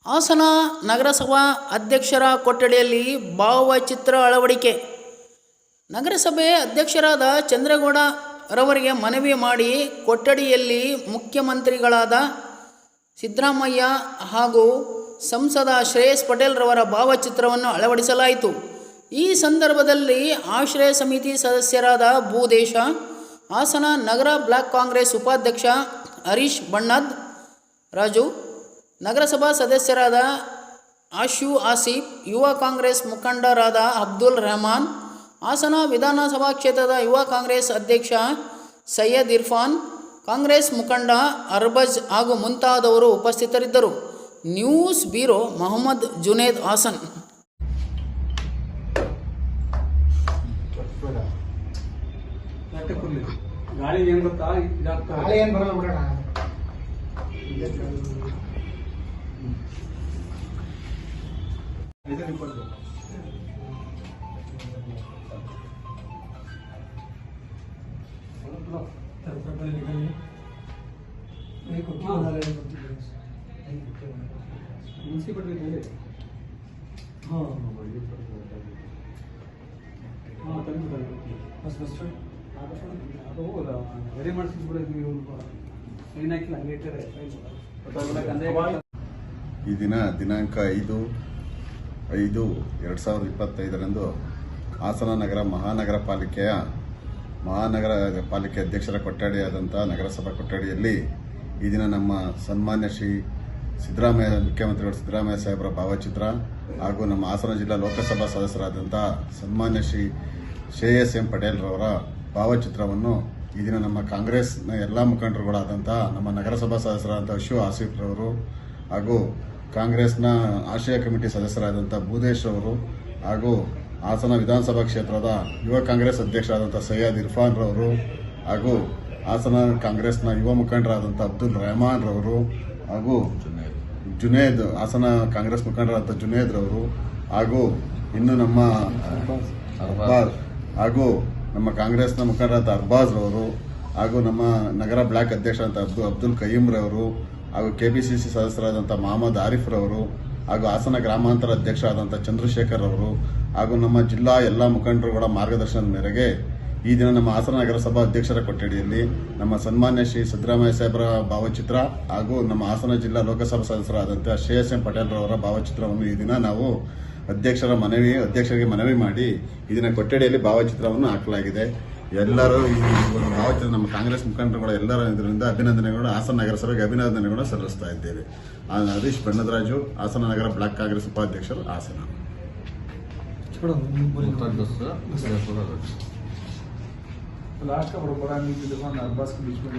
ಹಾಸನ ನಗರಸಭಾ ಅಧ್ಯಕ್ಷರ ಕೊಠಡಿಯಲ್ಲಿ ಭಾವಚಿತ್ರ ಅಳವಡಿಕೆ. ನಗರಸಭೆ ಅಧ್ಯಕ್ಷರಾದ ಚಂದ್ರೇಗೌಡ ರವರಿಗೆ ಮನವಿ ಮಾಡಿ ಕೊಠಡಿಯಲ್ಲಿ ಮುಖ್ಯಮಂತ್ರಿಗಳಾದ ಸಿದ್ದರಾಮಯ್ಯ ಹಾಗೂ ಸಂಸದ ಶ್ರೇಯಸ್ ಪಟೇಲ್ ರವರ ಭಾವಚಿತ್ರವನ್ನು ಅಳವಡಿಸಲಾಯಿತು. ಈ ಸಂದರ್ಭದಲ್ಲಿ ಆಶ್ರಯ ಸಮಿತಿ ಸದಸ್ಯರಾದ ಭೂದೇಶ, ಹಾಸನ ನಗರ ಬ್ಲಾಕ್ ಕಾಂಗ್ರೆಸ್ ಉಪಾಧ್ಯಕ್ಷ ಹರೀಶ್ ಬಣ್ಣದ್ ರಾಜು, ನಗರಸಭಾ ಸದಸ್ಯರಾದ ಆಶು ಆಸಿಫ್, ಯುವ ಕಾಂಗ್ರೆಸ್ ಮುಖಂಡರಾದ ಅಬ್ದುಲ್ ರೆಹಮಾನ್, ಹಾಸನ ವಿಧಾನಸಭಾ ಕ್ಷೇತ್ರದ ಯುವ ಕಾಂಗ್ರೆಸ್ ಅಧ್ಯಕ್ಷ ಸೈಯದ್ ಇರ್ಫಾನ್, ಕಾಂಗ್ರೆಸ್ ಮುಖಂಡ ಅರ್ಬಜ್ ಹಾಗೂ ಮುಂತಾದವರು ಉಪಸ್ಥಿತರಿದ್ದರು. News bureau, Mohammed Junaid, Hassan. ಗಾಳಿ ಏನು ಗೊತ್ತಾ, ಗಾಳಿ ಏನು ಬರಲ್ಲ ಬಿಡೋಣ. ಮುನ್ಸಿಪಾಲಿಟಿ ಅದು ರೆಡಿ ಮಾಡಿಸ್ಬಿಡೋದು ಸೈನ್ ಹಾಕಿಲ್ಲ, ಹಂಗೆ ಇಟ್ಟರೆ. ಈ ದಿನಾಂಕ 5/5/2025 ಹಾಸನ ನಗರ ಮಹಾನಗರ ಪಾಲಿಕೆ ಅಧ್ಯಕ್ಷರ ಕೊಠಡಿಯಾದಂಥ ನಗರಸಭಾ ಕೊಠಡಿಯಲ್ಲಿ ಈ ದಿನ ನಮ್ಮ ಸನ್ಮಾನ್ಯ ಶ್ರೀ ಮುಖ್ಯಮಂತ್ರಿಗಳು ಸಿದ್ದರಾಮಯ್ಯ ಸಾಹೇಬರ ಭಾವಚಿತ್ರ ಹಾಗೂ ನಮ್ಮ ಹಾಸನ ಜಿಲ್ಲಾ ಲೋಕಸಭಾ ಸದಸ್ಯರಾದಂಥ ಸನ್ಮಾನ್ಯ ಶ್ರೀ ಶ್ರೇಯಸ್ ಎಂ ಪಟೇಲ್ ರವರ ಭಾವಚಿತ್ರವನ್ನು ಈ ದಿನ ನಮ್ಮ ಕಾಂಗ್ರೆಸ್ನ ಎಲ್ಲ ಮುಖಂಡರುಗಳಾದಂಥ ನಮ್ಮ ನಗರಸಭಾ ಸದಸ್ಯರಾದಂಥ ಆಶು ಆಸಿಫ್ ರವರು ಹಾಗೂ ಕಾಂಗ್ರೆಸ್ನ ಆಶ್ರಯ ಕಮಿಟಿ ಸದಸ್ಯರಾದಂಥ ಭೂದೇಶ್ ರವರು ಹಾಗೂ ಹಾಸನ ವಿಧಾನಸಭಾ ಕ್ಷೇತ್ರದ ಯುವ ಕಾಂಗ್ರೆಸ್ ಅಧ್ಯಕ್ಷರಾದಂಥ ಸೈಯದ್ ಇರ್ಫಾನ್ ರವರು ಹಾಗೂ ಹಾಸನ ಕಾಂಗ್ರೆಸ್ನ ಯುವ ಮುಖಂಡರಾದಂಥ ಅಬ್ದುಲ್ ರೆಹಮಾನ್ ರವರು ಹಾಗೂ ಜುನೇದ್, ಹಾಸನ ಕಾಂಗ್ರೆಸ್ ಮುಖಂಡರಾದಂಥ ಜುನೇದ್ ರವರು ಹಾಗೂ ಇನ್ನು ನಮ್ಮ ಅರ್ಬಾಜ್ ಹಾಗೂ ನಮ್ಮ ಕಾಂಗ್ರೆಸ್ನ ಮುಖಂಡರಾದ ಅರ್ಬಾಜ್ ರವರು ಹಾಗೂ ನಮ್ಮ ನಗರ ಬ್ಲಾಕ್ ಅಧ್ಯಕ್ಷರಾದಂಥ ಅಬ್ದುಲ್ ಕಯ್ಯಂ ರವರು ಹಾಗೂ ಕೆಪಿಸಿಸಿ ಸದಸ್ಯರಾದಂಥ ಮೊಹಮ್ಮದ್ ಆರಿಫ್ ರವರು ಹಾಗೂ ಹಾಸನ ಗ್ರಾಮಾಂತರ ಅಧ್ಯಕ್ಷರಾದಂಥ ಚಂದ್ರಶೇಖರ್ ಅವರು ಹಾಗೂ ನಮ್ಮ ಜಿಲ್ಲಾ ಎಲ್ಲ ಮುಖಂಡರುಗಳ ಮಾರ್ಗದರ್ಶನದ ಮೇರೆಗೆ ಈ ದಿನ ನಮ್ಮ ಹಾಸನ ನಗರಸಭಾ ಅಧ್ಯಕ್ಷರ ಕೊಠಡಿಯಲ್ಲಿ ನಮ್ಮ ಸನ್ಮಾನ್ಯ ಶ್ರೀ ಸಿದ್ದರಾಮಯ್ಯ ಸಾಹೇಬರ ಭಾವಚಿತ್ರ ಹಾಗೂ ನಮ್ಮ ಹಾಸನ ಜಿಲ್ಲಾ ಲೋಕಸಭಾ ಸದಸ್ಯರಾದಂಥ ಶ್ರೇಯಸ್ ಎಂ ಪಟೇಲ್ ರವರ ಭಾವಚಿತ್ರವನ್ನು ಈ ದಿನ ನಾವು ಅಧ್ಯಕ್ಷರಿಗೆ ಮನವಿ ಮಾಡಿ ಈ ದಿನ ಕೊಠಡಿಯಲ್ಲಿ ಭಾವಚಿತ್ರವನ್ನು ಹಾಕಲಾಗಿದೆ. ಎಲ್ಲರೂ ಈ ಒಂದು ಭಾವಚಿತ್ರ ನಮ್ಮ ಕಾಂಗ್ರೆಸ್ ಮುಖಂಡರುಗಳ ಎಲ್ಲರ ಇದರಿಂದ ಅಭಿನಂದನೆಗಳು, ಹಾಸನ ನಗರಸಭೆಗೆ ಅಭಿನಂದನೆಗಳು ಸಲ್ಲಿಸ್ತಾ ಇದ್ದೇವೆ. ಹರೀಶ್ ಬಣ್ಣದರಾಜು, ಹಾಸನ ನಗರ ಬ್ಲಾಕ್ ಕಾಂಗ್ರೆಸ್ ಉಪಾಧ್ಯಕ್ಷರು, ಹಾಸನ. लास्ट का बड़ा नीचे देखो, अरबाज के बीच में